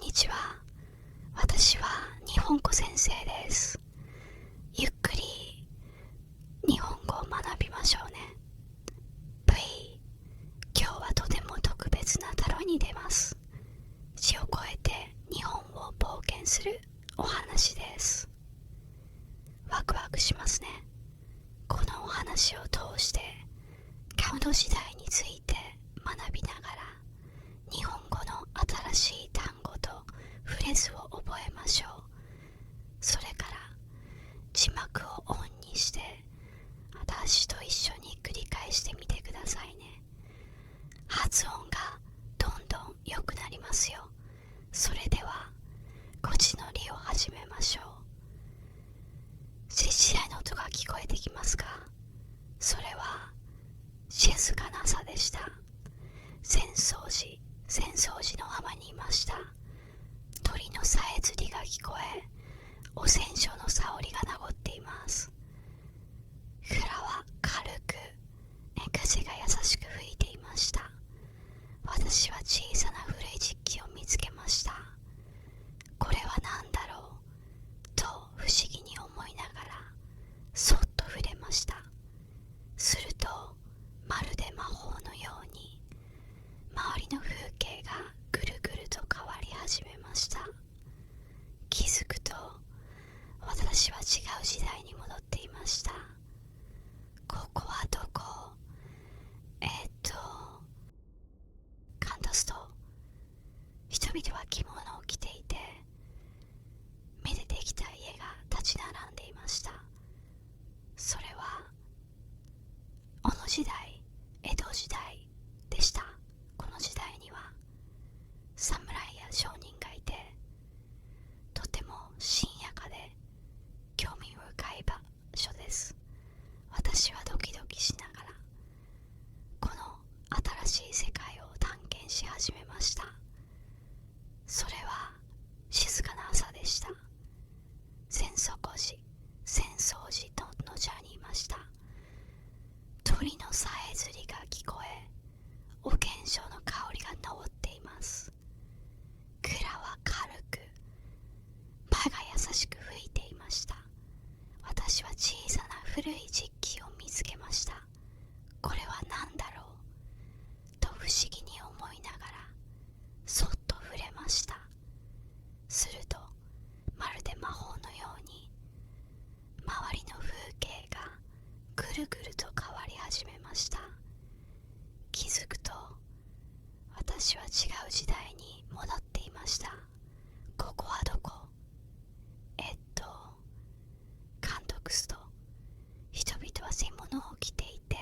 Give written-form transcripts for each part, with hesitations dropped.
にちは。私は日本語先生です。ゆっくり日本語を学びましょうね。V、今日はとても特別な旅に出ます。死を超えて日本を冒険するお話です。ワクワクしますね。このお話を通してカド時代について学びながら日本語の新しい単語とフレーズを覚えましょう。それから字幕をオンにして私と一緒に繰り返してみてくださいね。発音がどんどん良くなりますよ。それでは語字の理を始めましょう。実際の音が聞こえてきますか？それは静かな朝でした。浅草寺の浜にいました。鳥のさえずりが聞こえ、お線香の沙織が名残っています。蔵は軽く、風が優しく吹いていました。私は小さな古い実機を見つけました。これは何だろうと不思議に思いながらそっと触れました。するとまるで魔法のように周りの風景がぐるぐると変わり始めました。気づくと私は違う時代に戻っていました。ここはどこ？カントスト。人々は着物を着ていて目でできた家が立ち並んでいました。それはこの時代、江戸時代でした。この時代には侍や商人がいて、とても深やかで興味深い場所です。私はドキドキしながらこの新しい世界を探検し始めました。それは静かな朝でした。浅草寺の茶にいました。鳥のさえずりが聞こえ、お懸賞の香りが昇っています。蔵は軽く、葉が優しく吹いていました。私は小さな古い実機を見つけました。これは何だろうと不思議に思いながらそっと触れました。するとまるで魔法のように周りの風景がぐるぐると変わり始めました。気づくと私は違う時代に戻っていました。ここはどこ？カントクスト。人々は背物を着ていて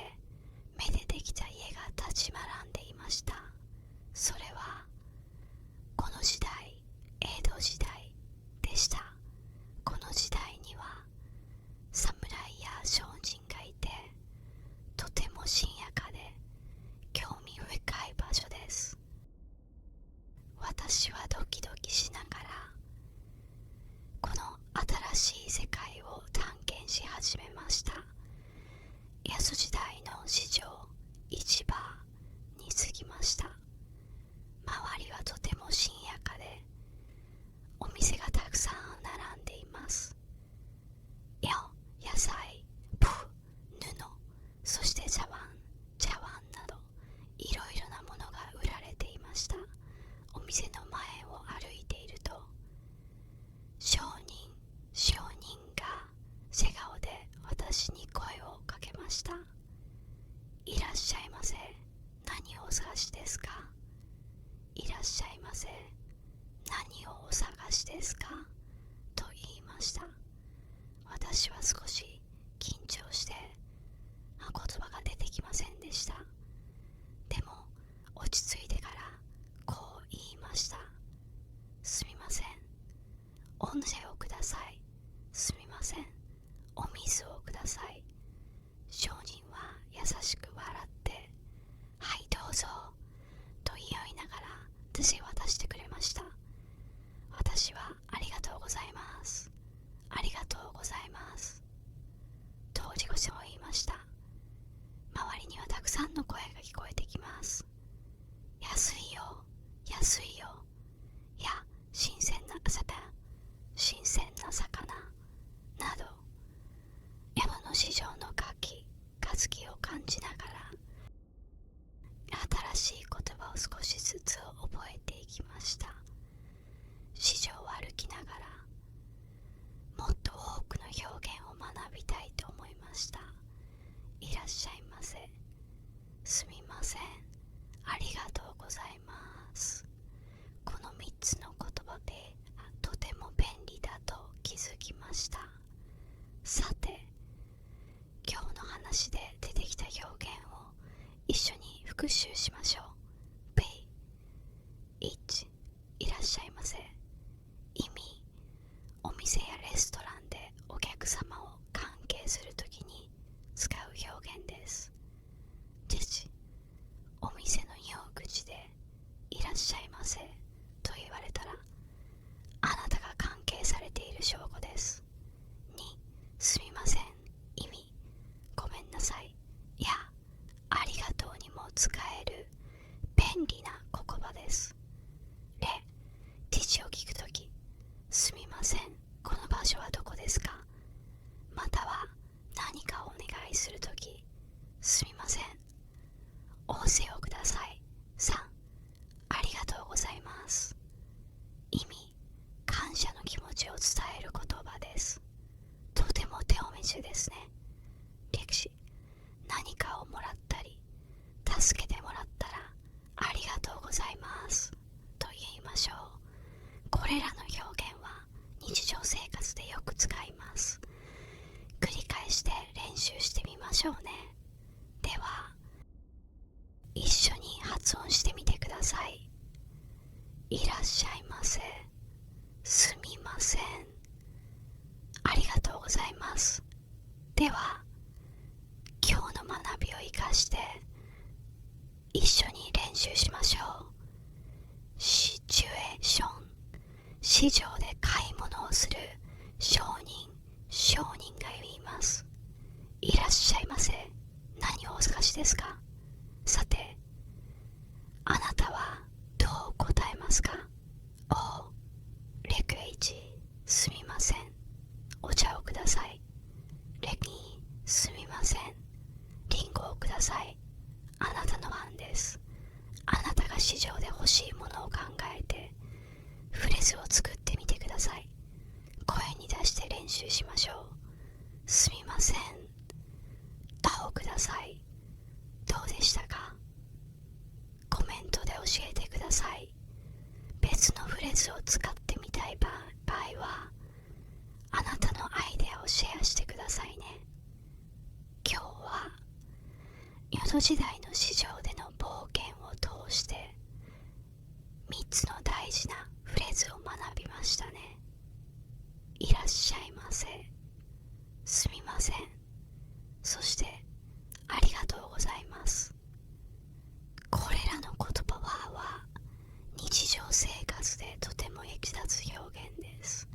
目でできた家が立ち並んでいました。それはこの時代、江戸時代でした。この時代には侍や商人がいて、とても深やかで興味深い場所です。私はドキドキしながらこの新しい世界を探検し始めました。安時代の市場、市場に着きました。周りはとても深やかでお店がたくさん並んでいます。野菜、布、そして茶碗などいろいろなものが売られていました。お店の前を歩いていると商人が背顔で私に声をかけました。いらっしゃいませ。何をお探しですか？いらっしゃいませ。した。さて、今日の話で出てきた表現を一緒に復習しましょう。 P1、 いらっしゃいませ。意味、お店やレストランでお客様を歓迎するときに使う表現です。1、お店の入口でいらっしゃいませと言われたら、あなたが関係されている証拠です。2、すみません、意味、ごめんなさいやありがとうにも使える便利な言葉です。例、ティッシュを聞くとき、すみません、この場所はどこですか？または何かをお願いするとき、すみません、仰せをください。3、ありがとうございます。意味、感謝の気持ちを伝える言葉です。とても手おめちですね。歴史、何かをもらったり助けてもらったらありがとうございますと言いましょう。これらの表現は日常生活でよく使います。繰り返して練習してみましょうね。では一緒に発音してみてください。いらっしゃいませ、すみません、ありがとうございます。では今日の学びを生かして一緒に練習しましょう。シチュエーション、市場で買い物をする商人が言います。いらっしゃいませ、何をお探しですか？さて、あなたはどう答えますか？お、レク1、すみません、お茶をください。レク2、すみません、リンゴをください。あなたの番です。あなたが市場で欲しいものを考えてフレーズを作ってみてください。声に出して練習しましょう。すみません、青をください。どうでしたか？コメントで教えてください。別のフレーズを使ってみたい場合はあなたのアイデアをシェアしてくださいね。今日は江戸時代の市場での冒険を通して3つの大事なフレーズを学びましたね。いらっしゃいませ、すみません、そしてありがとうございます。これらの言葉は日常生活でとても役立つ表現です。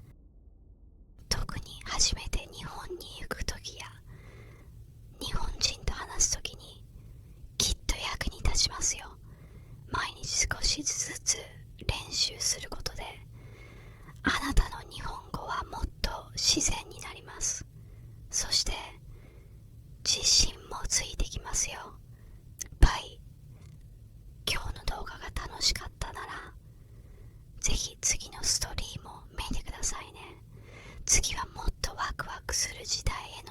特に初めて日本に行くときや日本人と話すときにきっと役に立ちますよ。毎日少しずつ練習することであなたの日本語はもっと自然になります。そして自信もついてきますよ。バイ。今日の動画が楽しかったならぜひ次のストリームを見てくださいね。次はもっとワクワクする時代への